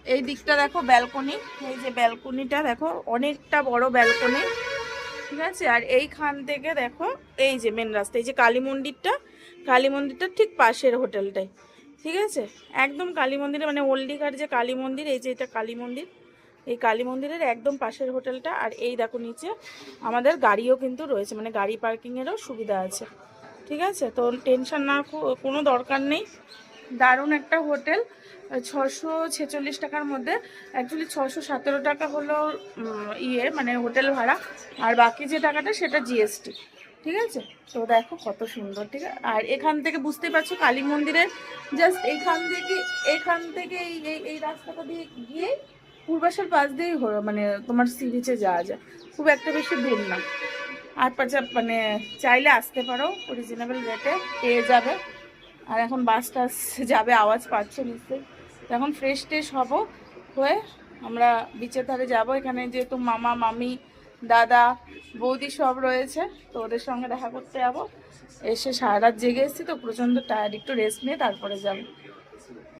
এই দিকটা দেখো ব্যালকনি, এই যে ব্যালকনিটা দেখো অনেকটা বড় ব্যালকনি, ঠিক আছে। আর এইখান থেকে দেখো এই যে মেন রাস্তা, এই যে কালী মন্দিরটা, কালী মন্দিরটার ঠিক পাশের হোটেলটাই, ঠিক আছে। একদম কালী মন্দিরে মানে ওল্ড দীঘার যে কালী মন্দির, এই যে এটা কালী মন্দির, এই কালী মন্দিরের একদম পাশের হোটেলটা। আর এই দেখো নিচে আমাদের গাড়িও কিন্তু রয়েছে, মানে গাড়ি পার্কিংয়েরও সুবিধা আছে, ঠিক আছে। তো টেনশন না, কোনো দরকার নেই। দারুণ একটা হোটেল, 646 টাকার মধ্যে। অ্যাকচুয়ালি 617 টাকা হলো ইয়ে মানে হোটেল ভাড়া, আর বাকি যে টাকাটা সেটা জিএসটি, ঠিক আছে। তো দেখো কত সুন্দর, ঠিক আছে। আর এখান থেকে বুঝতে পারছো কালী মন্দিরের জাস্ট এখান থেকে এই এই এই রাস্তাটা দিয়ে গিয়ে পূর্বাশার পাশ দিয়েই মানে তোমার সি বিচে যাওয়া যায়, খুব একটা বেশি দূর না। আর মানে চাইলে আসতে পারো, রিজনেবল রেটে পেয়ে যাবে। আর এখন বাস টাস যাবে, আওয়াজ পাচ্ছ নিশ্চয়ই। তো এখন ফ্রেশ ট্রেশ হবো, হয়ে আমরা বিচের ধারে যাব। এখানে যেহেতু মামা মামি দাদা বৌদি সব রয়েছে, তো ওদের সঙ্গে দেখা করতে যাবো। এসে সারা রাত জেগে এসেছি তো প্রচণ্ড টায়ার্ড, একটু রেস্ট নিয়ে তারপরে যাবো।